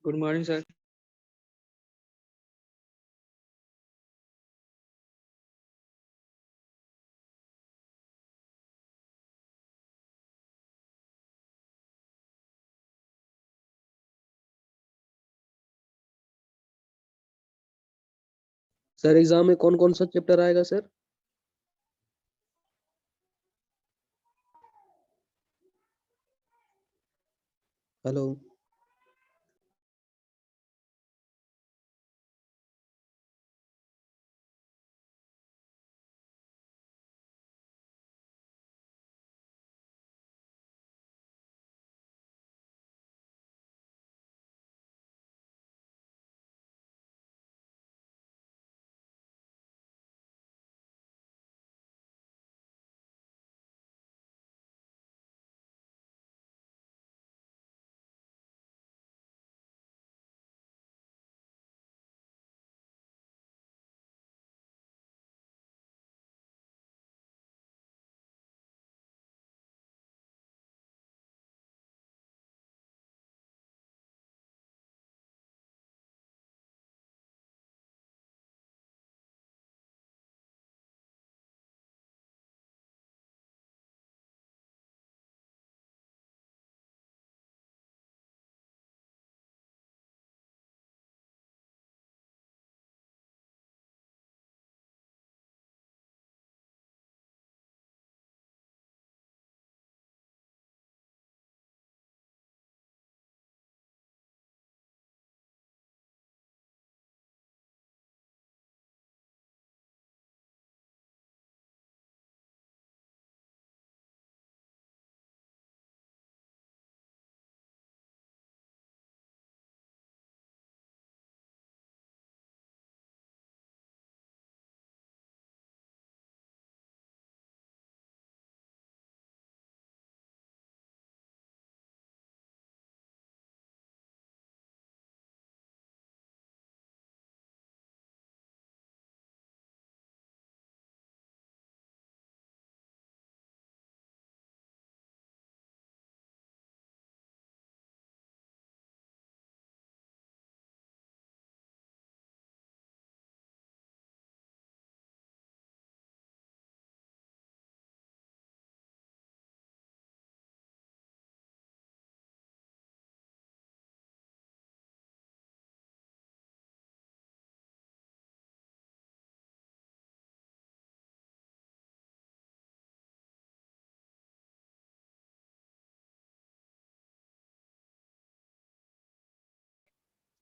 Good morning sir. Sir exam में कौन कौन सा चैप्टर आएगा sir? Hello.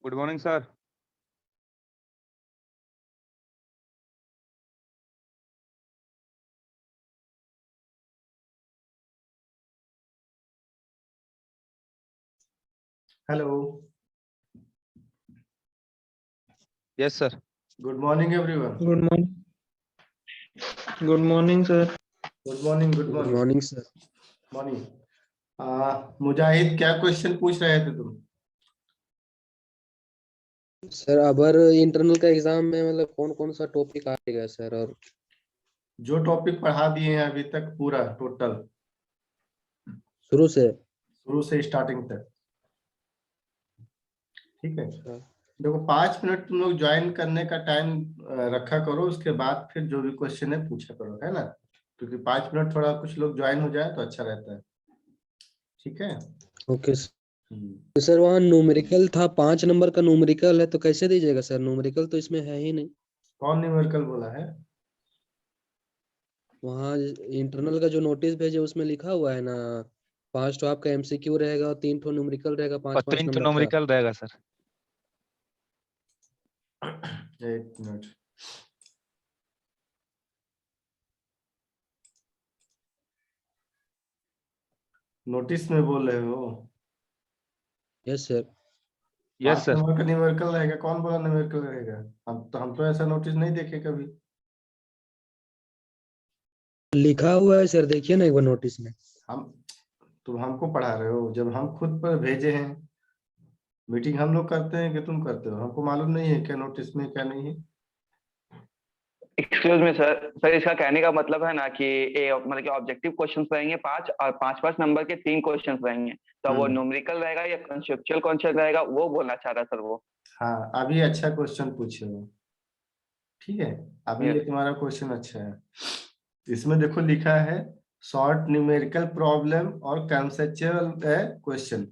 Good morning sir. Hello. Yes sir. Good morning everyone. Good morning. Good morning sir. Good morning. Good good morning. Morning sir. Morning. Mujahid, क्या question पूछ रहे थे तुम? सर अबर इंटरनल का एग्जाम में मतलब कौन कौन सा टॉपिक आएगा सर? और जो टॉपिक पढ़ा दिए हैं अभी तक पूरा टोटल शुरू से? शुरू से स्टार्टिंग तक। ठीक है। अच्छा। देखो 5 मिनट तुम लोग ज्वाइन करने का टाइम रखा करो, उसके बाद फिर जो भी क्वेश्चन है पूछा करो, है ना? क्योंकि 5 मिनट थोड़ा कुछ लोग ज्वाइन हो जाए तो अच्छा रहता है। ठीक है। Okay sir. तो सर वहाँ न्यूमेरिकल था, 5 नंबर का न्यूमेरिकल है, तो कैसे दीजिएगा सर? न्यूमेरिकल तो इसमें है ही नहीं। कौन न्यूमेरिकल बोला है? वहाँ इंटरनल का जो नोटिस भेजे उसमें लिखा हुआ है ना, 5 तो आपका एमसीक्यू रहेगा और 3 न्यूमेरिकल रहेगा, और 5 3 तो नंबर का। न्यूमेरिकल रहेगा सर। एक मिनट। नोटिस में बोल रहे हो? Yes sir. Yes 5 sir. Number का न्यूमेरिकल रहेगा? कौन बोला न्यूमेरिकल रहेगा? हम तो ऐसा नोटिस नहीं देखे कभी। लिखा हुआ है सर, देखिए ना एक बार नोटिस में। हम तुम हमको पढ़ा रहे हो जब हम खुद पर भेजे हैं? मीटिंग हम लोग करते हैं कि तुम करते हो? हमको मालूम नहीं है क्या नोटिस में क्या नहीं है। एक्सक्यूज मी सर, इसका कहने का मतलब है ना कि मतलब कि ऑब्जेक्टिव क्वेश्चंस रहेंगे 5 और 5 नंबर के 3 क्वेश्चंस रहेंगे, तो वो न्यूमेरिकल रहेगा या कंसेप्चुअल कॉन्सेप्ट रहेगा, वो बोलना चाह रहा सर वो। हाँ, अभी अच्छा क्वेश्चन पूछे हो। ठीक है, अभी ये यस। तुम्हारा क्वेश्चन अच्छा है। इसमें देखो लिखा है शॉर्ट न्यूमेरिकल प्रॉब्लम और कंसेप्चुअल क्वेश्चन।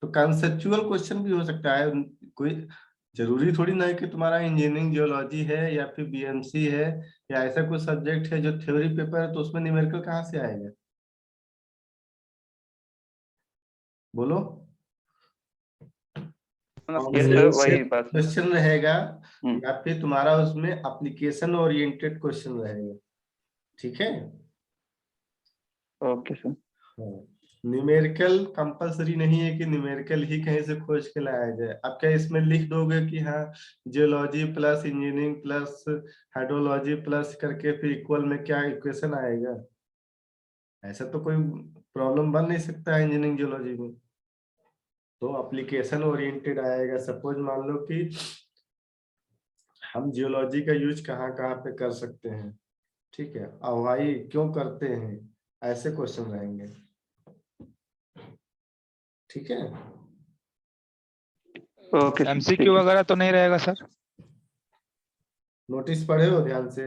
तो कंसेप्चुअल क्वेश्चन भी हो सकता है, कोई जरूरी थोड़ी ना है कि तुम्हारा इंजीनियरिंग जियोलॉजी है या फिर बीएमसी है या ऐसा कोई सब्जेक्ट है जो थ्योरी पेपर है तो उसमें न्यूमेरिकल कहाँ से आएगा, बोलो। यस सर, वही बात है। क्वेश्चन रहेगा हम्म, या फिर तुम्हारा उसमें एप्लीकेशन ओरिएंटेड क्वेश्चन रहेगा। ठीक है। Okay sir. न्यूमेरिकल कंपलसरी नहीं है कि न्यूमेरिकल ही कहीं से खोज के लाया जाए। अब क्या इसमें लिख दोगे कि हाँ geology plus engineering plus hydrology plus करके फिर इक्वल में क्या इक्वेशन आएगा? ऐसा तो कोई प्रॉब्लम बन नहीं सकता है इंजीनियरिंग जियोलॉजी में। तो एप्लीकेशन ओरिएंटेड आएगा। सपोज मान लो कि हम जियोलॉजी का यूज कहाँ कहाँ पे कर सकते हैं, ठीक है, और भाई क्यों करते हैं, ऐसे क्वेश्चन रहेंगे। ठीक है। ओके सर, ठीक एमसीक्यू है। वगैरह तो नहीं रहेगा सर? नोटिस पढ़े हो ध्यान से?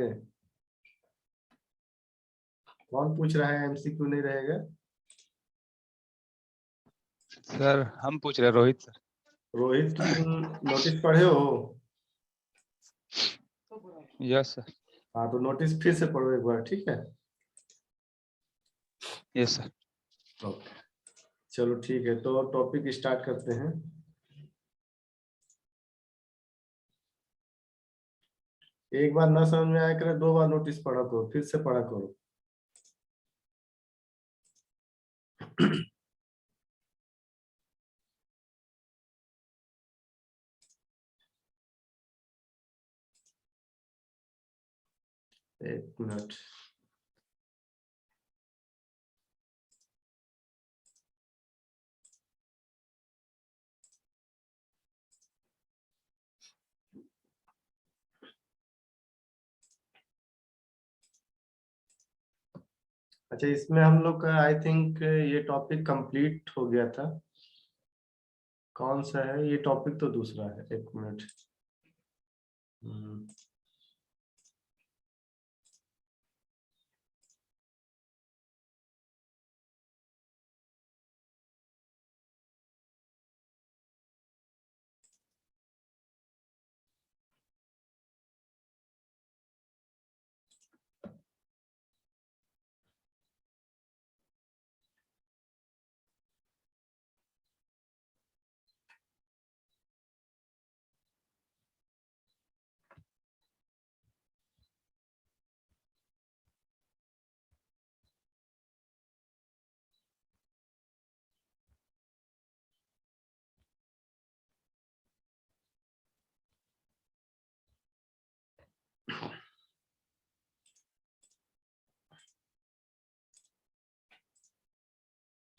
कौन पूछ रहा है एमसीक्यू नहीं रहेगा? सर हम पूछ रहे हैं, रोहित सर। रोहित, तुम नोटिस पढ़े हो? Yes sir. हाँ, तो नोटिस फिर से पढ़ो एक बार, ठीक है। Yes sir. ओके, चलो ठीक है, तो टॉपिक स्टार्ट करते हैं। एक बार ना समझ में आया करे 2 बार नोटिस पढ़ा करो, फिर से पढ़ा करो। एक मिनट। अच्छा, इसमें हम लोग का आई थिंक ये टॉपिक कंप्लीट हो गया था। कौन सा है ये टॉपिक? तो दूसरा है, एक मिनट।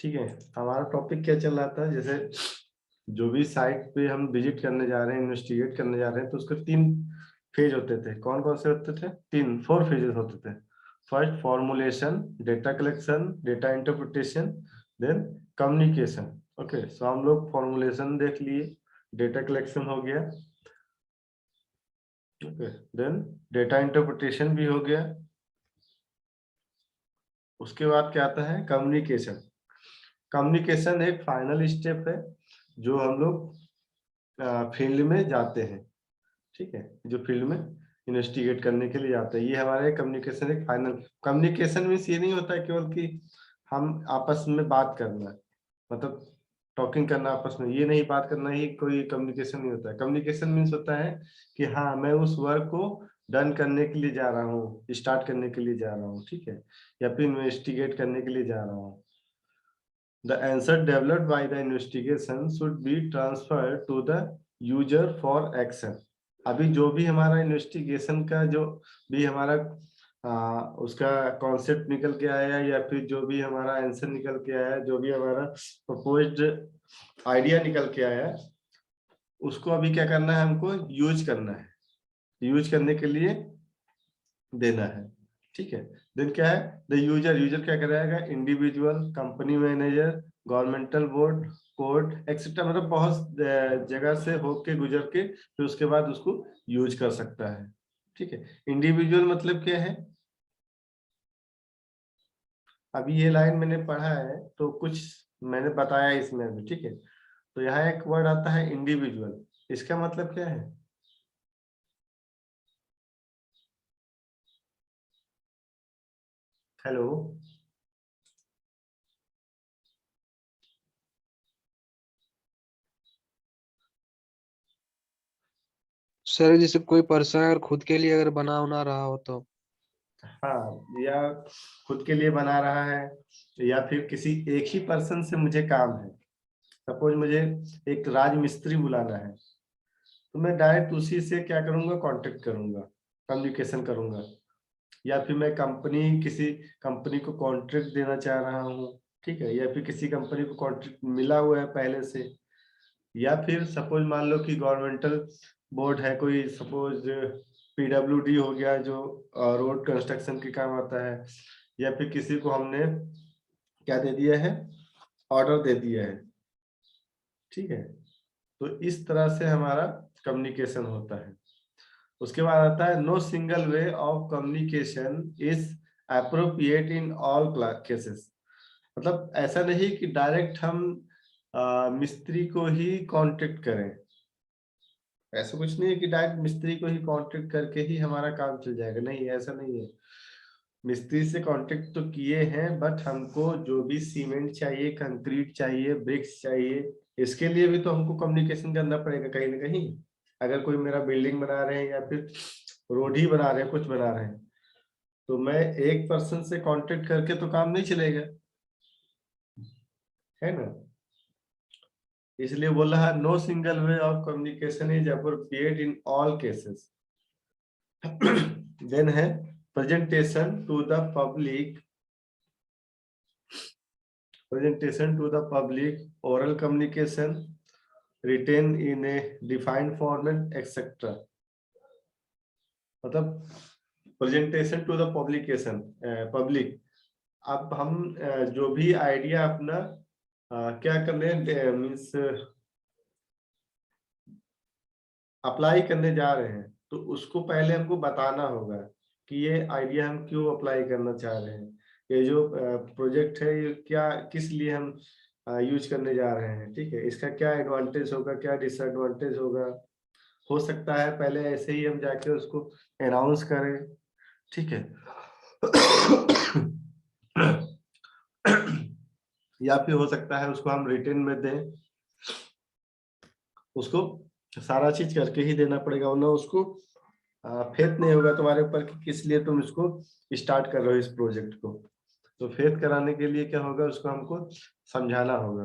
ठीक है, हमारा टॉपिक क्या चल रहा था, जैसे जो भी साइट पे हम विजिट करने जा रहे हैं, इन्वेस्टिगेट करने जा रहे हैं, तो उसके 3 फेज होते थे। कौन कौन से होते थे? 4 फेजेस होते थे। First formulation, data collection, data interpretation, then communication. Okay, so हम लोग फॉर्मुलेशन देख लिए, डेटा कलेक्शन हो गया, ओके, देन डेटा इंटरप्रिटेशन भी हो गया। उसके बाद क्या आता है? कम्युनिकेशन। कम्युनिकेशन एक फाइनल स्टेप है जो हम लोग फील्ड में जाते हैं, ठीक है, जो फील्ड में इन्वेस्टिगेट करने के लिए जाते हैं, ये हमारे कम्युनिकेशन एक फाइनल। कम्युनिकेशन मीन्स ये नहीं होता है केवल कि हम आपस में बात करना, मतलब टॉकिंग करना आपस में, ये नहीं, बात करना ही कोई कम्युनिकेशन नहीं होता है। कम्युनिकेशन मीन्स होता है कि हाँ मैं उस वर्क को डन करने के लिए जा रहा हूँ, स्टार्ट करने के लिए जा रहा हूँ, ठीक है, या फिर इन्वेस्टिगेट करने के लिए जा रहा हूँ। The answer developed by the investigation should be transferred to the user for action। अभी जो भी हमारा इन्वेस्टिगेशन का जो भी हमारा उसका कॉन्सेप्ट निकल के आया या फिर जो भी हमारा आंसर निकल के आया, जो भी हमारा प्रपोज्ड आइडिया निकल के आया, उसको अभी क्या करना है? हमको यूज करना है। यूज करने के लिए देना है, ठीक है। देन क्या है, द यूजर, यूजर क्या कराएगा, individual, company manager, governmental board, court etcetera, मतलब बहुत जगह से होके गुजर के फिर उसके बाद उसको यूज कर सकता है, ठीक है। इंडिविजुअल मतलब क्या है, अभी ये लाइन मैंने पढ़ा है तो कुछ मैंने बताया इसमें भी, ठीक है। तो यहाँ एक वर्ड आता है इंडिविजुअल, इसका मतलब क्या है, हेलो, सर जैसे कोई पर्सन अगर खुद के लिए अगर बना उना रहा हो तो? हाँ, या खुद के लिए बना रहा है, या फिर किसी एक ही पर्सन से मुझे काम है, सपोज मुझे एक राजमिस्त्री बुलाना है, तो मैं डायरेक्ट उसी से क्या करूंगा, कांटेक्ट करूंगा, कम्युनिकेशन करूंगा। या फिर मैं किसी कंपनी को कॉन्ट्रैक्ट देना चाह रहा हूँ, ठीक है, या फिर किसी कंपनी को कॉन्ट्रैक्ट मिला हुआ है पहले से, या फिर सपोज मान लो कि गवर्नमेंटल बोर्ड है कोई, सपोज PWD हो गया जो रोड कंस्ट्रक्शन के काम आता है, या फिर किसी को हमने क्या दे दिया है, ऑर्डर दे दिया है, ठीक है। तो इस तरह से हमारा कम्युनिकेशन होता है। उसके बाद आता है no single way of communication is appropriate in all cases, मतलब ऐसा नहीं कि डायरेक्ट हम मिस्त्री को ही कांटेक्ट करें, ऐसा कुछ नहीं है कि डायरेक्ट मिस्त्री को ही कांटेक्ट करके ही हमारा काम चल जाएगा, नहीं ऐसा नहीं है। मिस्त्री से कांटेक्ट तो किए हैं, बट हमको जो भी सीमेंट चाहिए, कंक्रीट चाहिए, ब्रिक्स चाहिए, इसके लिए भी तो हमको कम्युनिकेशन करना पड़ेगा कहीं ना कहीं। अगर कोई मेरा बिल्डिंग बना रहे हैं या फिर रोड ही बना रहे हैं, कुछ बना रहे हैं, तो मैं एक पर्सन से कांटेक्ट करके तो काम नहीं चलेगा, है ना। इसलिए बोल रहा है no single way of communication is appropriate in all cases. Then है presentation to the public, oral communication, written in a defined format, etc. मतलब प्रेजेंटेशन टू द पब्लिक, अब हम जो भी आइडिया अपना क्या करने मीन्स अप्लाई करने जा रहे हैं, तो उसको पहले हमको बताना होगा कि ये आइडिया हम क्यों अप्लाई करना चाह रहे हैं, ये जो प्रोजेक्ट है ये क्या किस लिए हम यूज करने जा रहे हैं, ठीक है, इसका क्या एडवांटेज होगा, क्या डिसएडवांटेज होगा। हो सकता है पहले ऐसे ही हम जाके उसको अनाउंस करें, ठीक है। या फिर हो सकता है उसको हम रिटन में दें, उसको सारा चीज करके ही देना पड़ेगा, वरना उसको फेथ नहीं होगा तुम्हारे ऊपर कि किस लिए तुम इसको स्टार्ट कर रहे हो इस प्रोजेक्ट को। तो फेथ कराने के लिए क्या होगा, उसको हमको समझाना होगा।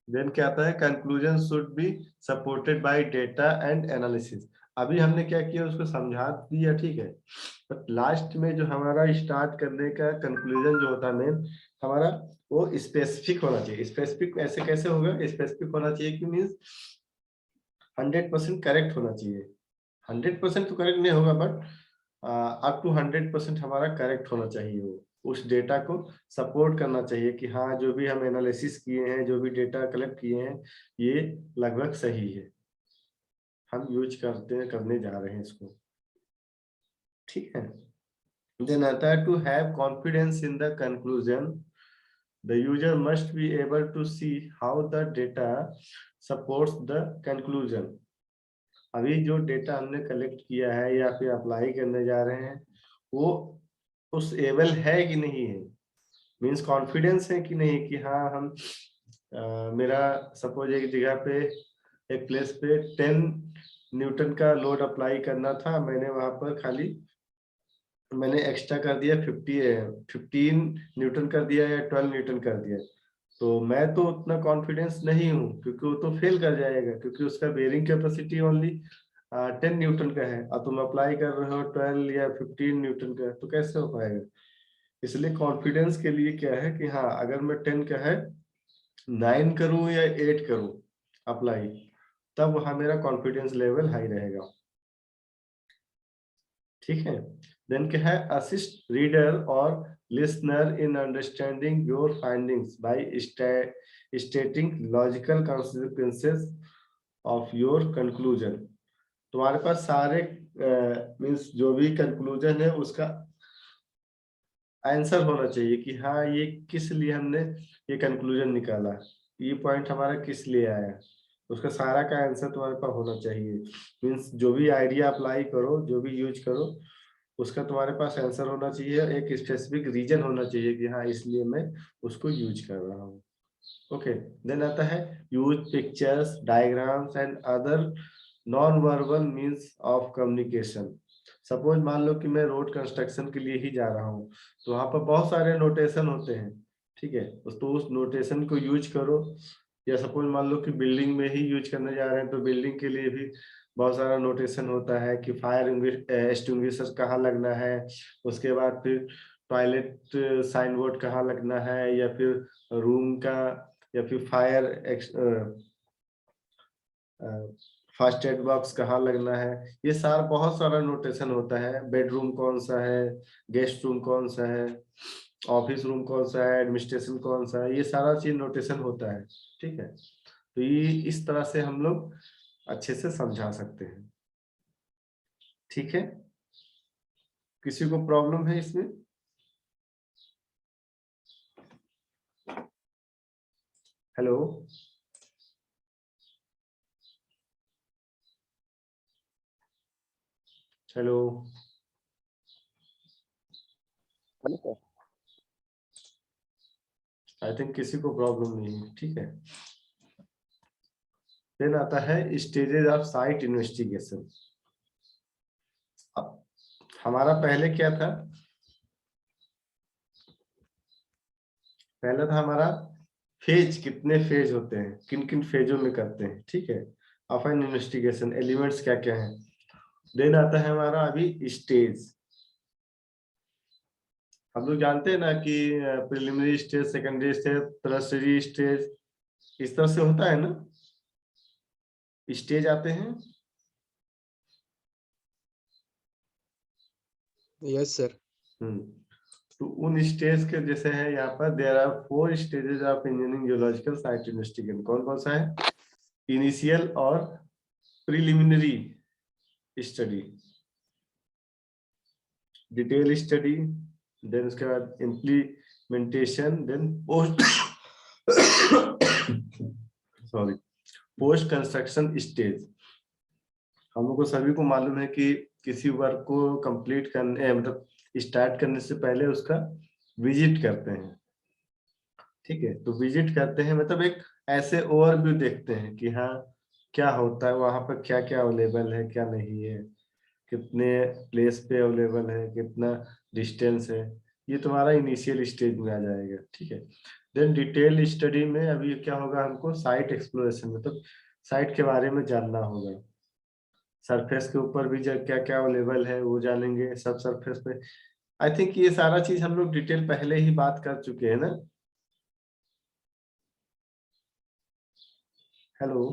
देन क्या आता है, conclusion should be supported by data and analysis. अभी हमने क्या किया, उसको समझा दिया, ठीक है, बट लास्ट में जो हमारा स्टार्ट करने का कंक्लूजन जो होता है मेन हमारा, वो स्पेसिफिक होना चाहिए। स्पेसिफिक ऐसे कैसे होगा, स्पेसिफिक होना चाहिए कि मीन्स 100% करेक्ट होना चाहिए। 100% तो करेक्ट नहीं होगा, बट अप टू 100% हमारा करेक्ट होना चाहिए। वो उस डेटा को सपोर्ट करना चाहिए कि हाँ जो भी हम एनालिसिस किए हैं, जो भी डेटा कलेक्ट किए हैं, ये लगभग सही है, हम यूज करने जा रहे हैं इसको, ठीक है। देन आता है to have confidence in the conclusion, the user must be able to see how the data supports the conclusion. अभी जो डेटा हमने कलेक्ट किया है या फिर अप्लाई करने जा रहे हैं, वो उस एबल है कि नहीं है, मीन्स कॉन्फिडेंस है कि नहीं कि हाँ हम मेरा सपोज एक जगह पे एक प्लेस पे 10 न्यूटन का लोड अप्लाई करना था, मैंने वहां पर खाली मैंने एक्स्ट्रा कर दिया 15 न्यूटन कर दिया या 12 न्यूटन कर दिया, तो मैं तो उतना कॉन्फिडेंस नहीं हूँ, क्योंकि वो तो फेल कर जाएगा, क्योंकि उसका बेयरिंग कैपेसिटी ओनली 10 न्यूटन का है और तुम अप्लाई कर रहे हो 12 या 15 न्यूटन का, तो कैसे हो पाएगा। इसलिए कॉन्फिडेंस के लिए क्या है कि हाँ अगर मैं 10 का है 9 करूं या 8 करूं अप्लाई, तब वहां मेरा कॉन्फिडेंस लेवल हाई रहेगा, ठीक है। देन क्या है, असिस्ट रीडर और listener in understanding your findings by stating logical consequences of your conclusion. तुम्हारे पास सारे मीन्स जो भी कंक्लूजन है उसका आंसर होना चाहिए कि हाँ ये किस लिए हमने ये कंक्लूजन निकाला, ये पॉइंट हमारा किस लिए आया, उसका सारा का आंसर तुम्हारे पास होना चाहिए। मीन्स जो भी आइडिया अप्लाई करो, जो भी यूज करो, उसका तुम्हारे पास आंसर होना चाहिए, एक स्पेसिफिक रीजन होना चाहिए कि हाँ इसलिए मैं उसको यूज कर रहा हूँ। ओके। देन आता है use pictures, diagrams and other non verbal means of communication. Suppose मान लो कि मैं रोड कंस्ट्रक्शन के लिए ही जा रहा हूँ, तो वहां पर बहुत सारे नोटेशन होते हैं, ठीक है, तो उस नोटेशन को यूज करो। या सपोज मान लो कि बिल्डिंग में ही यूज करने जा रहे हैं, तो बिल्डिंग के लिए भी बहुत सारा नोटेशन होता है कि फायर एक्सटिंग्विशर कहाँ लगना है, उसके बाद फिर टॉयलेट साइन बोर्ड कहाँ लगना है, या फिर रूम का, या फिर फायर फर्स्ट एड बॉक्स कहाँ लगना है, ये सारा बहुत सारा नोटेशन होता है। बेडरूम कौन सा है, गेस्ट रूम कौन सा है, ऑफिस रूम कौन सा है, एडमिनिस्ट्रेशन कौन सा है, ये सारा चीज नोटेशन होता है, ठीक है। तो ये इस तरह से हम लोग अच्छे से समझा सकते हैं, ठीक है। किसी को प्रॉब्लम है इसमें? हेलो, हेलो, आई थिंक किसी को प्रॉब्लम नहीं है, ठीक है। फिर आता है स्टेजेस ऑफ साइट इन्वेस्टिगेशन। अब हमारा पहले क्या था, पहले था हमारा फेज, कितने फेज होते हैं, किन किन फेजों में करते हैं, ठीक है। ऑफ एन इन्वेस्टिगेशन एलिमेंट्स क्या क्या हैं। देन आता है हमारा अभी स्टेज। हम लोग जानते हैं ना कि preliminary stage, secondary stage, tertiary stage, इस तरह से होता है ना, स्टेज आते हैं। Yes sir. तो उन स्टेज के जैसे है यहाँ पर, there are 4 stages of engineering geological site investigation. कौन कौन सा है? इनिशियल और preliminary study, detail study, then उसके बाद implementation, then post sorry post construction stage. हम लोग को सभी को मालूम है कि किसी वर्क को कंप्लीट करने मतलब स्टार्ट करने से पहले उसका विजिट करते हैं, ठीक है। तो विजिट करते हैं मतलब एक ऐसे ओवरव्यू देखते हैं कि हाँ क्या होता है वहां पर, क्या क्या अवेलेबल है, क्या नहीं है, कितने प्लेस पे अवेलेबल है, कितना डिस्टेंस है। ये तुम्हारा इनिशियल स्टेज में आ जाएगा, ठीक है। देन डिटेल स्टडी में अभी क्या होगा, हमको साइट एक्सप्लोरेशन में तो साइट के बारे में जानना होगा। सरफेस के ऊपर भी जो क्या क्या अवेलेबल है वो जानेंगे, सब सरफेस पे। आई थिंक ये सारा चीज हम लोग डिटेल पहले ही बात कर चुके हैं ना। Hello,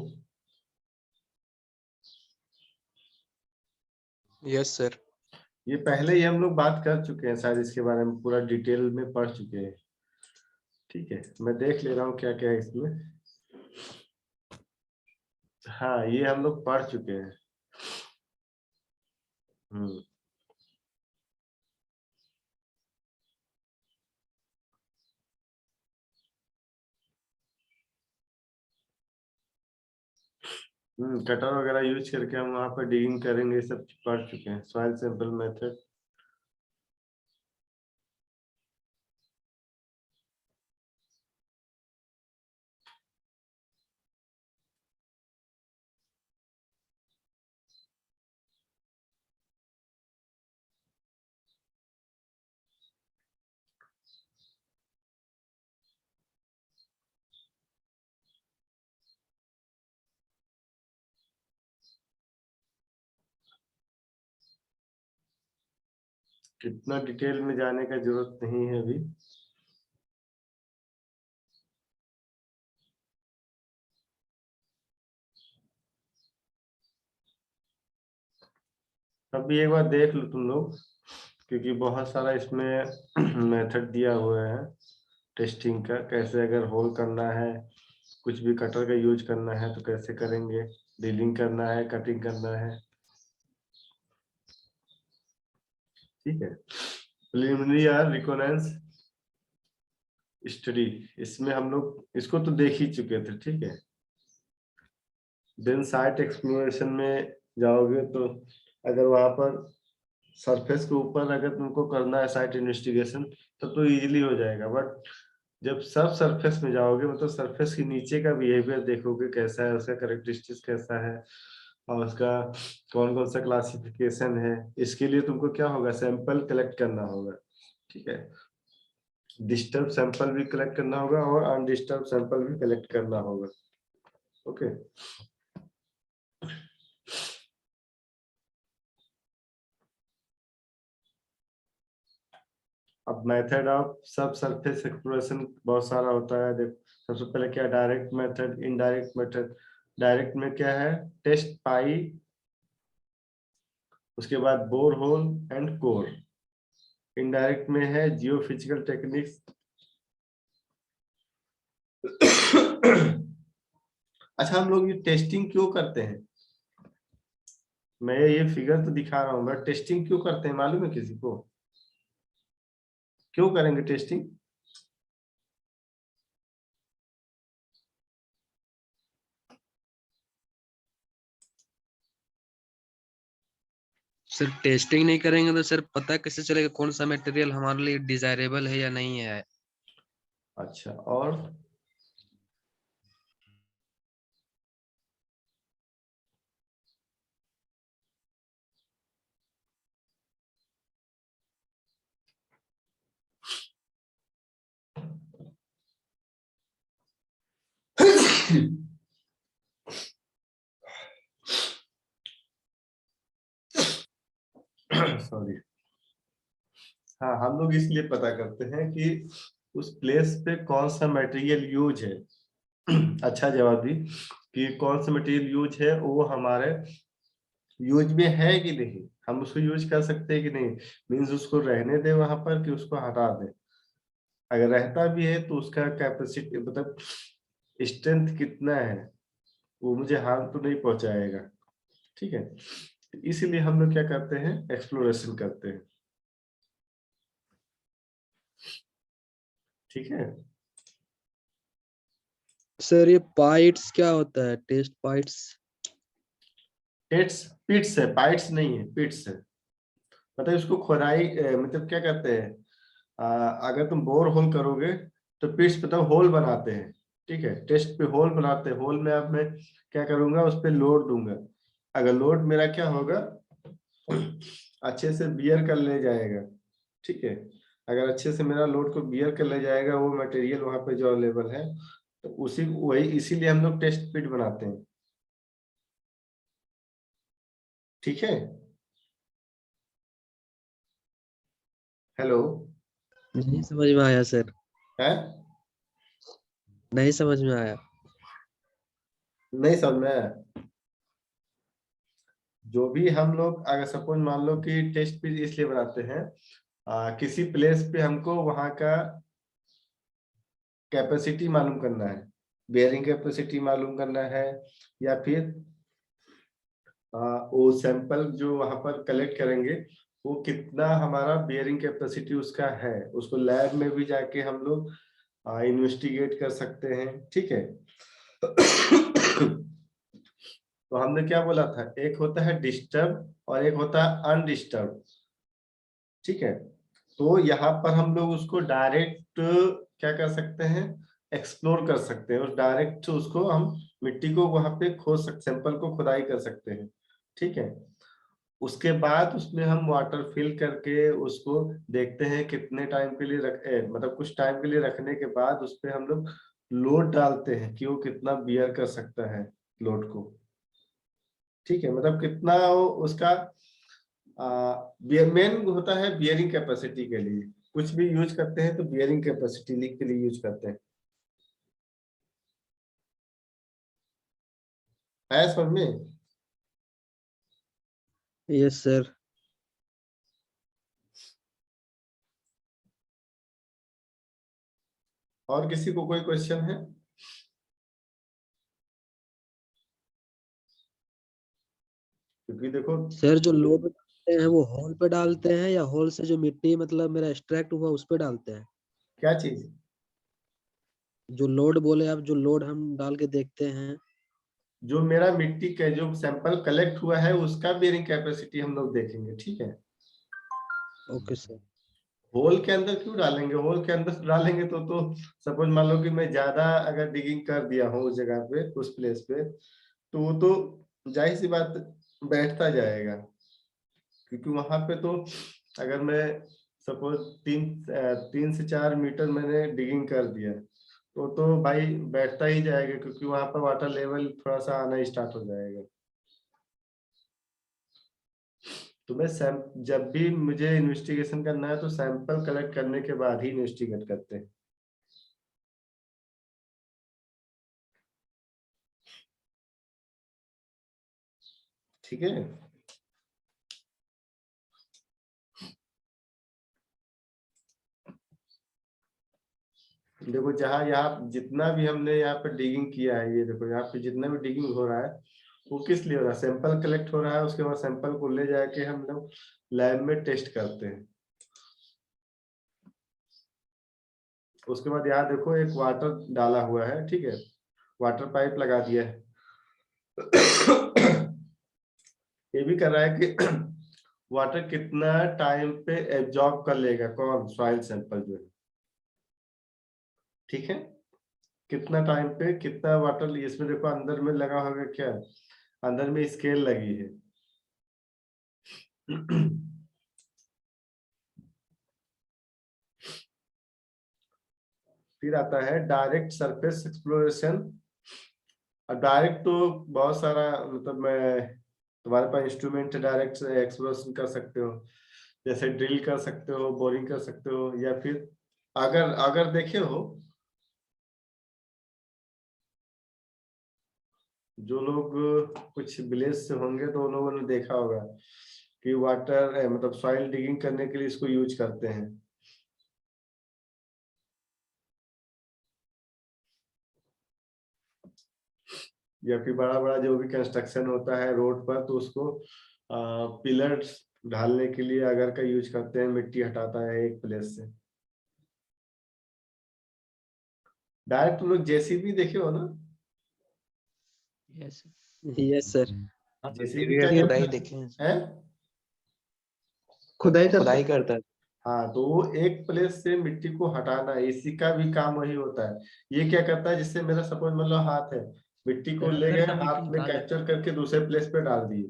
yes sir. ये पहले ही हम लोग बात कर चुके हैं शायद, इसके बारे में पूरा डिटेल में पढ़ चुके हैं, ठीक है। मैं देख ले रहा हूँ क्या क्या है इसमें। हाँ ये हम लोग पढ़ चुके हैं। हम्म कटर वगैरह यूज करके हम वहां पर डिगिंग करेंगे, ये सब पढ़ चुके हैं। सॉइल सैंपल मेथड, कितना डिटेल में जाने का जरूरत नहीं है अभी। तब भी एक बार देख लो तुम लोग, क्योंकि बहुत सारा इसमें मेथड दिया हुआ है टेस्टिंग का, कैसे अगर होल करना है, कुछ भी कटर का यूज करना है तो कैसे करेंगे, ड्रिलिंग करना है, कटिंग करना है। ठीक है, प्रिलिमिनरी और रिकॉनेंस स्टडी, इसमें हम लोग इसको तो देख ही चुके थे। ठीक है, देन साइट एक्सप्लोरेशन में जाओगे तो अगर वहां पर सरफेस के ऊपर अगर तुमको करना है साइट इन्वेस्टिगेशन तो इजीली हो जाएगा, बट जब सब सरफेस में जाओगे मतलब सरफेस के नीचे का बिहेवियर देखोगे कैसा है, उसका कैरेक्टरिस्टिक्स कैसा है और उसका कौन कौन सा क्लासिफिकेशन है, इसके लिए तुमको क्या होगा, सैंपल कलेक्ट करना होगा। ठीक है, डिस्टर्ब सैंपल भी कलेक्ट करना होगा और अनडिस्टर्ब सैंपल भी कलेक्ट करना होगा। ओके, अब मेथड ऑफ सब सरफेस एक्सप्लोरेशन बहुत सारा होता है। देखो सबसे पहले क्या, direct method, indirect method. Direct में क्या है, टेस्ट पाई, उसके बाद bore hole and core. Indirect में है जियो फिजिकल टेक्निक्स। अच्छा, हम लोग ये टेस्टिंग क्यों करते हैं, मैं ये फिगर तो दिखा रहा हूँ बट टेस्टिंग क्यों करते हैं मालूम है किसी को, क्यों करेंगे टेस्टिंग? सर टेस्टिंग नहीं करेंगे तो सर पता कैसे चलेगा कौन सा मटेरियल हमारे लिए डिजायरेबल है या नहीं है? अच्छा, और सॉरी, हाँ हम लोग इसलिए पता करते हैं कि उस प्लेस पे कौन सा मटेरियल यूज है। अच्छा जवाब दी कि कौन सा मटेरियल यूज है, वो हमारे यूज में है कि नहीं, हम उसको यूज कर सकते हैं कि नहीं, मीन्स उसको रहने दे वहां पर कि उसको हटा दे। अगर रहता भी है तो उसका कैपेसिटी मतलब स्ट्रेंथ कितना है, वो मुझे हार्म तो नहीं पहुंचाएगा। ठीक है, इसीलिए हम लोग क्या करते हैं, एक्सप्लोरेशन करते हैं। ठीक है, सर ये पाइट्स क्या होता है, टेस्ट पाइट्स? पिट्स, पिट्स है, पाइट्स नहीं है, पिट्स है। मतलब इसको खोदाई मतलब क्या कहते हैं, अगर तुम बोर होल करोगे तो पिट्स मतलब होल बनाते हैं। ठीक है, टेस्ट पे होल बनाते हैं, होल में अब मैं क्या करूंगा, उस पर लोड दूंगा। अगर लोड मेरा क्या होगा, अच्छे से बियर कर ले जाएगा। ठीक है, अगर अच्छे से मेरा लोड को बियर कर ले जाएगा वो मटेरियल वहां पे जो अवेलेबल है, तो उसी वही इसीलिए हम लोग टेस्ट पिट बनाते हैं। ठीक है, हेलो, नहीं समझ में आया सर, है नहीं समझ में आया। नहीं समझ में आया? जो भी हम लोग अगर सपोज मान लो कि टेस्ट पिट इसलिए बनाते हैं, किसी प्लेस पे हमको वहां का कैपेसिटी मालूम करना है, बेयरिंग कैपेसिटी मालूम करना है, या फिर वो सैंपल जो वहां पर कलेक्ट करेंगे वो कितना हमारा बेयरिंग कैपेसिटी उसका है, उसको लैब में भी जाके हम लोग इन्वेस्टिगेट कर सकते हैं। ठीक है, तो हमने क्या बोला था, एक होता है डिस्टर्ब और एक होता है अनडिस्टर्ब। ठीक है, तो यहाँ पर हम लोग उसको डायरेक्ट क्या कर सकते हैं, एक्सप्लोर कर सकते हैं, उस डायरेक्ट उसको हम मिट्टी को वहां पे खोद सकते, सैंपल को खुदाई कर सकते हैं। ठीक है, उसके बाद उसमें हम वाटर फिल करके उसको देखते हैं कितने टाइम के लिए मतलब कुछ टाइम के लिए रखने के बाद उस पे हम लोग लोड डालते हैं कि वो कितना बियर कर सकता है लोड को। ठीक है, मतलब कितना वो उसका मेन होता है बियरिंग कैपेसिटी के लिए, कुछ भी यूज करते हैं तो बियरिंग कैपेसिटी के लिए यूज करते हैं। है समझ में? Yes sir. और किसी को कोई क्वेश्चन है? क्योंकि देखो सर जो लोड डालते हैं वो होल पे डालते हैं या होल से जो मिट्टी मतलब मेरा एक्सट्रैक्ट हुआ उस पे डालते हैं? क्या चीज, जो लोड बोले आप, जो लोड हम डाल के देखते हैं। जो मेरा मिट्टी का जो सैंपल कलेक्ट हुआ है उसका बेयरिंग कैपेसिटी हम लोग देखेंगे, ठीक है। Okay sir. होल के अंदर क्यों डालेंगे? होल के अंदर डालेंगे तो सपोज मान लो कि मैं ज्यादा अगर डिगिंग कर दिया हूँ उस जगह पे, उस प्लेस पे, तो वो तो जाहिर सी बात बैठता जाएगा, क्योंकि वहां पे तो अगर मैं सपोज 3 से 4 मीटर मैंने डिगिंग कर दिया तो भाई बैठता ही जाएगा, क्योंकि वहां पर वाटर लेवल थोड़ा सा आना स्टार्ट हो जाएगा। तो मैं जब भी मुझे इन्वेस्टिगेशन करना है तो सैंपल कलेक्ट करने के बाद ही इन्वेस्टिगेट करते हैं। ठीक है। देखो जहाँ यहाँ जितना भी हमने यहाँ पे डिगिंग किया है, ये देखो यहाँ पे जितना भी डिगिंग हो रहा है वो किस लिए हो रहा है? सैंपल कलेक्ट हो रहा है, उसके बाद सैंपल को ले जाके हम लोग लैब में टेस्ट करते हैं। उसके बाद यहाँ देखो एक वाटर डाला हुआ है, ठीक है, वाटर पाइप लगा दिया है। ये भी कर रहा है कि वाटर कितना टाइम पे एब्जॉर्ब कर लेगा, कौन? सॉइल सैंपल जो है, ठीक है, कितना टाइम पे कितना वाटर। इसमें देखो अंदर में लगा होगा क्या, अंदर में स्केल लगी है। फिर आता है डायरेक्ट सरफेस एक्सप्लोरेशन। डायरेक्ट तो बहुत सारा, मतलब मैं, तुम्हारे पास इंस्ट्रूमेंट डायरेक्ट एक्सप्लोरेशन कर सकते हो, जैसे ड्रिल कर सकते हो, बोरिंग कर सकते हो, या फिर अगर अगर देखे हो, जो लोग कुछ विलेज से होंगे तो उन लोगों ने देखा होगा कि वाटर मतलब सॉइल डिगिंग करने के लिए इसको यूज करते हैं। या फिर बड़ा बड़ा जो भी कंस्ट्रक्शन होता है रोड पर, तो उसको पिलर्स ढालने के लिए अगर का यूज करते हैं, मिट्टी हटाता है एक प्लेस से। डायरेक्ट लोग जेसीबी देखे हो ना? Yes sir. जेसीबी क्या करता खुदाई है? देखे हैं? खुदाई करता खुदाई करता है। हाँ, तो वो एक प्लेस से मिट्टी को हटाना, इसी का भी काम वही होता है। ये क्या करता है, जिससे मेरा सपोज मान लो हाथ है, मिट्टी को ले गए हाथ में कैप्चर करके दूसरे प्लेस पे डाल दिए,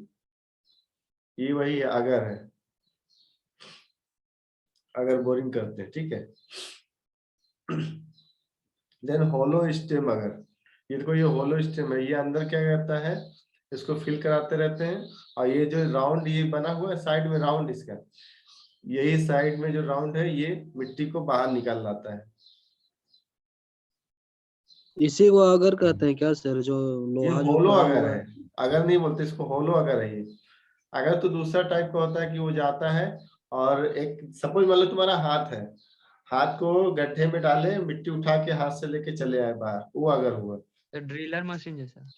ये वही है अगर है, अगर बोरिंग करते हैं, ठीक है। देन होलो स्टेम, अगर ये देखो ये होलो स्टेम है, ये अंदर क्या करता है, इसको फिल कराते रहते हैं, और ये जो राउंड ये बना हुआ है साइड में, राउंड इसका, यही साइड में जो राउंड है ये मिट्टी को बाहर निकाल लाता है। इसी को अगर कहते हैं क्या सर, जो ये लोहा जो होलो पड़ा अगर हुआ है, अगर नहीं बोलते इसको, होलो अगर है ये। अगर तो दूसरा टाइप का होता है कि वो जाता है और एक सपोज मान लो तुम्हारा हाथ है, हाथ को गड्ढे में डाले, मिट्टी उठा के हाथ से लेके चले आए बाहर, वो अगर हुआ। तो ड्रिलर मशीन जैसा।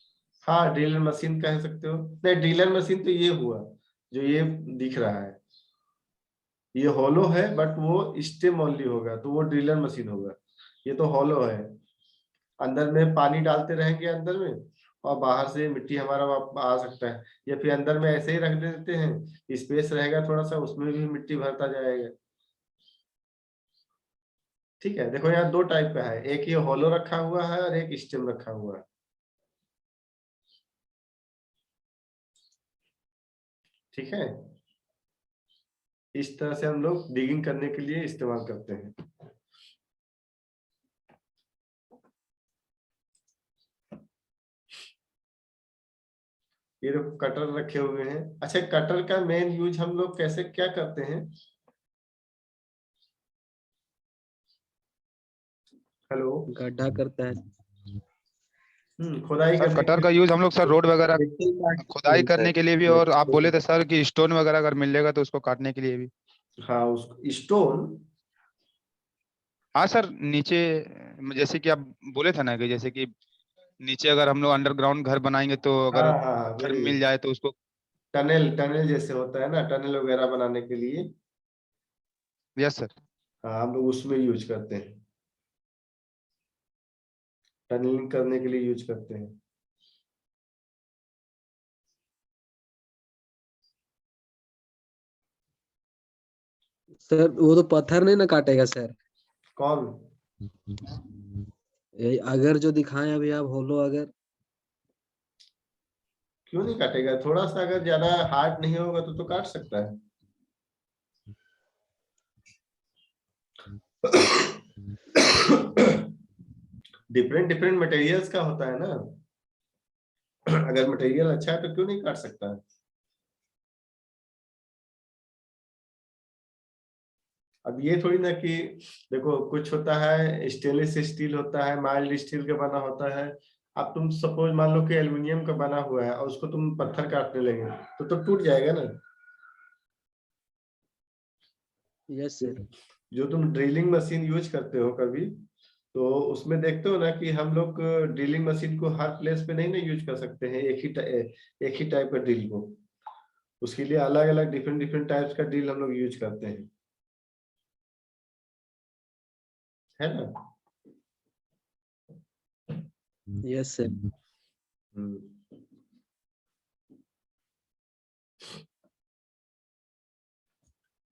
हाँ, ड्रिलर मशीन कह सकते हो। नहीं, ड्रिलर मशीन तो ये हुआ जो ये दिख रहा है, ये होलो है बट वो स्टेम ओनली होगा, तो वो ड्रिलर मशीन होगा। ये तो होलो है, अंदर में पानी डालते रहेंगे अंदर में, और बाहर से मिट्टी हमारा आ सकता है, या फिर अंदर में ऐसे ही रख देते हैं, स्पेस रहेगा थोड़ा सा, उसमें भी मिट्टी भरता जाएगा। ठीक है, देखो यहाँ दो टाइप का है, एक ये होलो रखा हुआ है और एक स्टेम रखा हुआ है। ठीक है, इस तरह से हम लोग डिगिंग करने के लिए इस्तेमाल करते हैं। ये लोग कटर रखे हुए हैं। अच्छा, कटर का मेन यूज हम लोग कैसे क्या करते हैं? हेलो, गड्ढा करता है। खुदाई सर करने कटर के का यूज हम लोग सर रोड वगैरह लिए खुदाई होता है। करने के लिए भी, और आप बोले थे सर कि स्टोन वगैरह अगर मिलेगा तो उसको काटने के लिए भी। हाँ, उस स्टोन, हाँ सर, नीचे जैसे कि आप बोले थे ना कि जैसे कि नीचे अगर हम लोग अंडरग्राउंड घर बनाएंगे तो हाँ अगर हाँ घर वही मिल जाए तो उसको। टनल टनल जैसे होता है ना, टनल वगैरह बनाने के लिए। Yes sir. हाँ हम लोग उसमें यूज करते हैं, टनलिंग करने के लिए यूज करते हैं। सर वो तो पत्थर नहीं ना काटेगा सर? कौन? अगर जो दिखाएं अभी आप होलो अगर। क्यों नहीं काटेगा? थोड़ा सा अगर ज्यादा हार्ड नहीं होगा तो काट सकता है। डिफरेंट डिफरेंट मटेरियल्स का होता है ना। अगर मटेरियल अच्छा है तो क्यों नहीं काट सकता है? अब ये थोड़ी ना कि देखो, कुछ होता है स्टेनलेस स्टील होता है, माइल्ड स्टील का बना होता है। अब तुम सपोज मान लो कि एल्युमिनियम का बना हुआ है और उसको तुम पत्थर काटने लगे तो टूट जाएगा ना। Yes sir. जो तुम ड्रिलिंग मशीन यूज करते हो कभी, तो उसमें देखते हो ना कि हम लोग ड्रिलिंग मशीन को हर प्लेस पे नहीं ना यूज कर सकते हैं एक ही टाइप का ड्रिल को। उसके लिए अलग अलग डिफरेंट डिफरेंट टाइप्स का ड्रिल हम लोग यूज करते हैं, है ना। Yes sir. हम्म।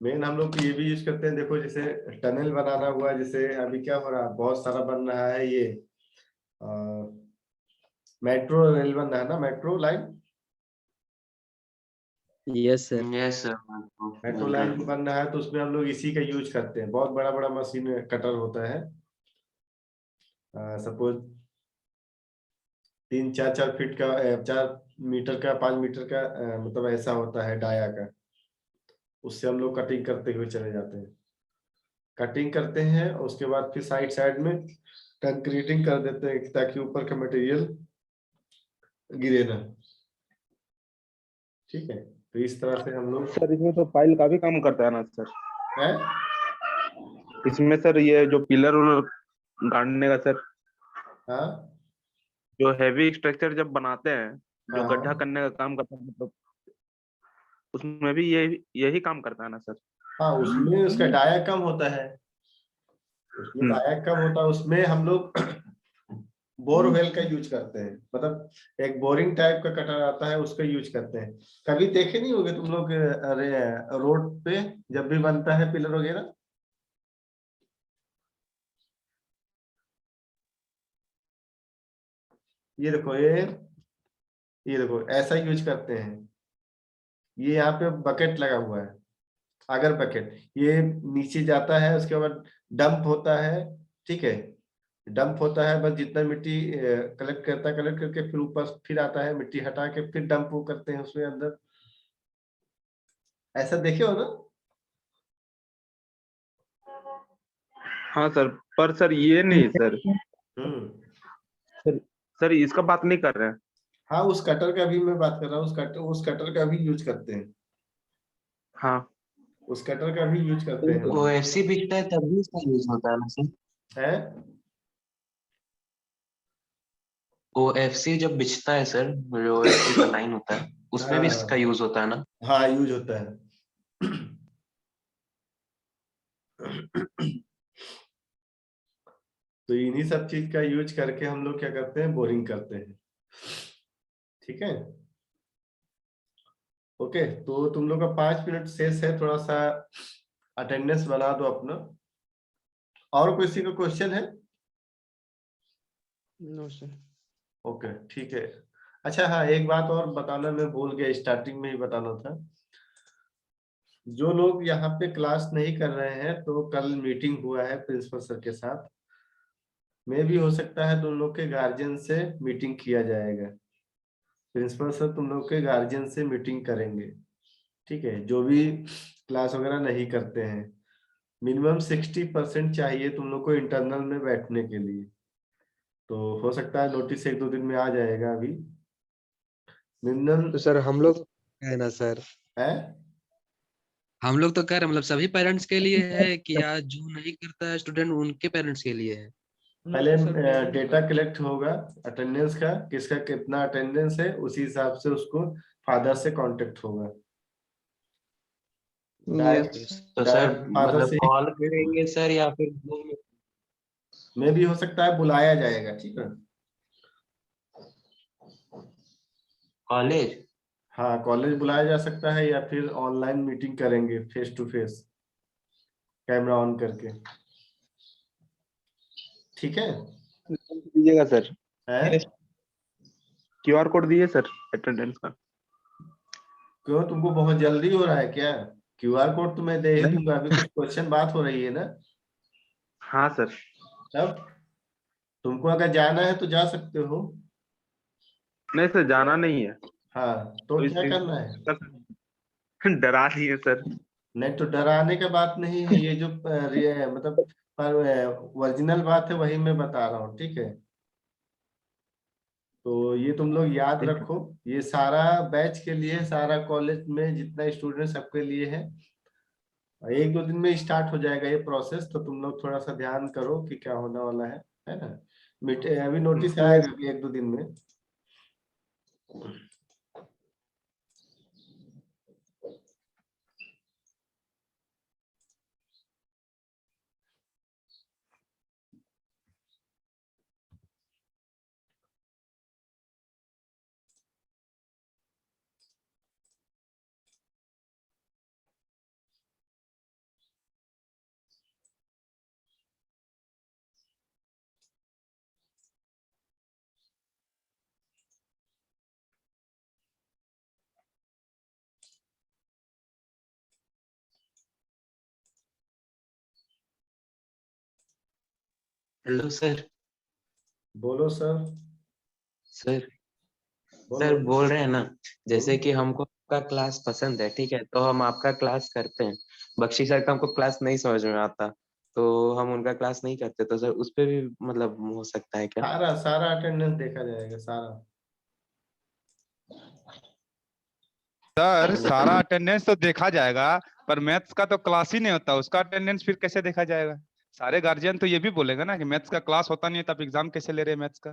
मेन हम लोग ये भी यूज करते हैं, देखो जैसे टनल बनाना हुआ, जैसे अभी क्या हो रहा है, बहुत सारा बन रहा है ये मेट्रो रेल बन रहा है ना, metro line. Yes sir. Yes sir. Metro line बन रहा है तो उसमें हम लोग इसी का यूज करते हैं। बहुत बड़ा बड़ा मशीन कटर होता है, सपोज 3-4 फीट का 4 मीटर का 5 मीटर का मतलब ऐसा होता है डाया का। उससे हम लोग कटिंग करते हुए चले जाते हैं, कटिंग करते हैं और उसके बाद फिर साइड साइड में कंक्रीटिंग कर देते हैं ताकि ऊपर का मटेरियल गिरे ना। ठीक है, तो इस तरह से हम लोग सर इसमें तो पाइल का भी काम करता है ना सर? है। इसमें सर ये जो पिलर उलर गाड़ने का सर, हाँ जो हैवी स्ट्रक्चर जब बनाते हैं, जो हाँ गड्ढा हाँ करने का काम करता है, मतलब उसमें भी यही काम करता है ना सर? हाँ, उसमें उसका डाया कम होता है, उसमें डाया कम होता है। उसमें हम लोग बोरवेल का यूज करते हैं, मतलब एक बोरिंग टाइप का कटर आता है उसका यूज करते हैं। कभी देखे नहीं होगे तुम लोग, अरे रोड पे जब भी बनता है पिलर वगैरह, ये देखो ये देखो ऐसा यूज करते हैं। ये यहाँ पे बकेट लगा हुआ है, अगर बकेट ये नीचे जाता है उसके बाद डंप होता है। ठीक है, डंप होता है, बस जितना मिट्टी कलेक्ट करता है, कलेक्ट करके फिर ऊपर फिर आता है, मिट्टी हटा के फिर डंप वो करते हैं उसमें अंदर। ऐसा देखे हो ना। हाँ सर, पर सर ये नहीं सर। हम्म। सर सर इसका बात नहीं कर रहे हैं। हाँ, उस कटर का भी मैं बात कर रहा हूँ, उस कटर का भी यूज करते हैं, हाँ उस कटर का भी यूज करते हैं हम लोग। ओएफसी बिकता है तभी इसका यूज होता है ना सर? है। ओएफसी जब बिछता है सर, जो ओएफसी का लाइन होता है उसमें भी इसका हाँ यूज होता है ना? हाँ यूज होता है। तो इन्हीं सब चीज का यूज करके हम लोग क्या करते हैं, बोरिंग करते हैं। ठीक है, ओके। तो तुम लोग का 5 मिनट शेष है, थोड़ा सा अटेंडेंस बना दो अपना। और किसी का क्वेश्चन है? No sir. ओके ठीक है। अच्छा हाँ, एक बात और बताना मैं भूल गया, स्टार्टिंग में ही बताना था। जो लोग यहाँ पे क्लास नहीं कर रहे हैं, तो कल मीटिंग हुआ है प्रिंसिपल सर के साथ, में भी हो सकता है तुम लोग के गार्जियन से मीटिंग किया जाएगा। प्रिंसिपल सर तुम लोग के गार्जियन से मीटिंग करेंगे। ठीक है, जो भी क्लास वगैरह नहीं करते हैं, मिनिमम 60% चाहिए तुम लोग को इंटरनल में बैठने के लिए। तो हो सकता है नोटिस 1-2 दिन में आ जाएगा अभी। मिनिमम तो सर हम लोग है ना सर? है। हम लोग तो कह रहे हैं मतलब सभी पेरेंट्स के लिए है कि या जो नहीं करता है स्टूडेंट उनके पेरेंट्स के लिए है? पहले डेटा कलेक्ट होगा अटेंडेंस का, किसका कितना अटेंडेंस है, उसी हिसाब से उसको फादर से कांटेक्ट होगा। यस तो सर फादर मतलब से कॉल करेंगे सर या फिर Zoom में भी हो सकता है, बुलाया जाएगा, ठीक है। कॉलेज? हाँ, कॉलेज बुलाया जा सकता है या फिर ऑनलाइन मीटिंग करेंगे face to face, camera on करके, ठीक है। दीजिएगा सर, है QR कोड दिए सर अटेंडेंस का। क्यों, तुमको बहुत जल्दी हो रहा है क्या? QR कोड तो मैं दे ही नहीं। दूंगा, अभी कुछ क्वेश्चन बात हो रही है ना। हाँ सर। तब तुमको अगर जाना है तो जा सकते हो। नहीं सर, जाना नहीं है। हाँ, तो तो क्या इस करना है? डरा दिए सर। नहीं तो डराने का बात नहीं है, ये जो मतलब ओरिजिनल बात है वही मैं बता रहा हूँ, ठीक है। तो ये तुम लोग याद रखो, ये सारा बैच के लिए, सारा कॉलेज में जितना स्टूडेंट सबके लिए है। और 1-2 दिन में स्टार्ट हो जाएगा ये प्रोसेस, तो तुम लोग थोड़ा सा ध्यान करो कि क्या होने वाला है ना। अभी नोटिस आएगा अभी 1-2 दिन में। Hello sir. बोलो सर। सर बोलो सर बोल रहे हैं ना, जैसे बोलो। कि हमको आपका क्लास पसंद है, ठीक है, तो हम आपका क्लास करते हैं। बख्शी सर का हमको क्लास नहीं समझ में आता, तो हम उनका क्लास नहीं करते, तो सर उस पे भी मतलब हो सकता है क्या? सारा सारा अटेंडेंस देखा जाएगा, सारा। सर सारा अटेंडेंस तो देखा जाएगा, पर मैथ्स का तो क्लास ही नहीं होता, उसका अटेंडेंस फिर कैसे देखा जाएगा? सारे गार्जियन तो ये भी बोलेगा ना कि मैथ्स का क्लास होता नहीं है, तब एग्जाम कैसे ले रहे हैं मैथ्स का?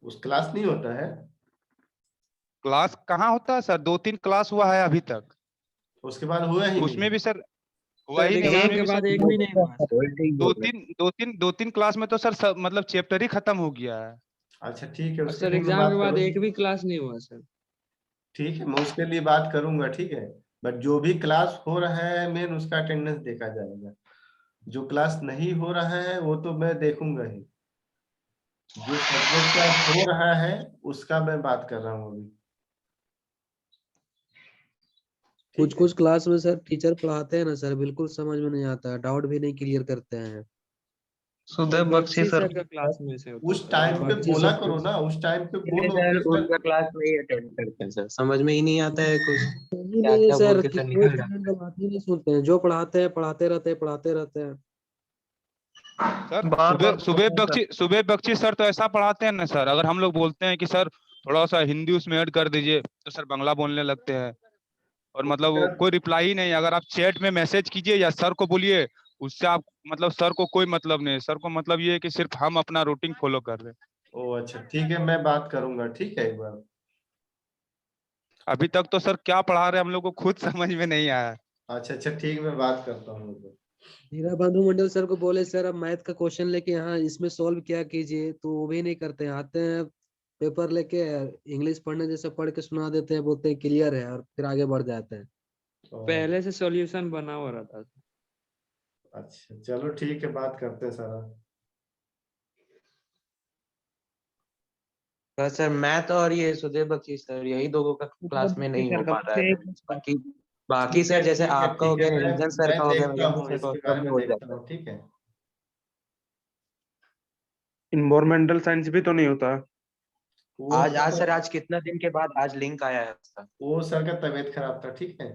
उस क्लास नहीं होता है, क्लास कहाँ होता है सर? 2-3 क्लास हुआ है अभी तक। उसके बाद हुआ ही नहीं। उसमें भी सर हुआ सर ही नहीं, एग्जाम उसमें के भी सर बाद एक भी नहीं हुआ सर। ठीक दो बोल रहे हैं। तीन दो तीन दो तीन क्लास में तो सर सब मतलब चैप्टर ही खत्म हो गया है। अच्छा ठीक है, और उसके सर लिए मैं एग्जाम बात के बाद करूँ। एक भी क्लास नहीं हुआ सर। ठीक है, मैं उसके लिए बात करूंगा, ठीक है। बट जो भी क्लास हो रहा है मेन उसका अटेंडेंस देखा जाएगा। जो क्लास नहीं हो रहा है वो तो मैं देखूंगा ही। जो सब्जेक्ट का हो रहा है उसका मैं बात कर रहा हूँ अभी, कुछ ठीक है। कुछ क्लास में सर टीचर पढ़ाते हैं ना सर, बिल्कुल समझ में नहीं आता, डाउट भी नहीं क्लियर करते हैं। सुदेव बख्शी सर का क्लास में से होता उस सर, टाइम पे बख्शी बोला सर करो ना, उस टाइम पे नहीं बोलो सर, कि सर। उनका क्लास नहीं अटेंड करते हैं सर, समझ में ही नहीं आता है कुछ, नहीं क्या नहीं क्या सर, बोल के कि सर कोई निकल स्टूडेंट जाते का बात ही नहीं सुनते हैं, जो पढ़ाते हैं पढ़ाते रहते हैं पढ़ाते रहते हैं। सर बार बार सुबह बख्शी सर तो ऐसा पढ़ाते हैं ना सर, अगर हम लोग बोलते हैं कि सर थोड़ा सा हिंदी उसमें ऐड कर दीजिए तो सर बांग्ला बोलने लगते हैं। और मतलब वो कोई रिप्लाई ही नहीं, अगर आप चैट में मैसेज कीजिए या सर को बोलिए, उससे आप मतलब सर को कोई मतलब नहीं, सर को मतलब ये है कि सिर्फ हम अपना रूटीन फॉलो कर रहे हैं। ओ अच्छा ठीक है, मैं बात करूंगा, ठीक है, एक बार। अभी तक तो सर क्या पढ़ा रहे हैं हम लोग को खुद समझ में नहीं आया। अच्छा अच्छा ठीक, मैं बात करता हूँ तो। धीरा बंधु मंडल सर को बोले सर अब मैथ का क्वेश्चन लेके यहाँ इसमें सॉल्व क्या कीजिए, तो वो भी नहीं करते हैं। आते हैं पेपर लेके इंग्लिश पढ़ने जैसे पढ़ के सुना देते हैं, बोलते हैं क्लियर है और फिर आगे बढ़ जाते हैं। पहले से सॉल्यूशन बना हुआ रहता है। अच्छा चलो ठीक है, बात करते हैं सारा। हैं सर। मैथ और ये सुदेव बख्शी सर, यही दो का क्लास में नहीं हो पा रहा है। बाकी बाकी सर जैसे आपका हो ठीक है, गया, मैं निरंजन सर मैं का हो गया, देखता वैज्ञानिक हूँ, सर का इसके सब बारे में में हो देखता जाता है। हूँ, ठीक है। इन्वायरमेंटल साइंस भी तो नहीं होता। वो आज आज सर, सर आज कितना दिन के बाद आज लिंक आया है उसका। वो सर का तबीयत खराब था, ठीक है।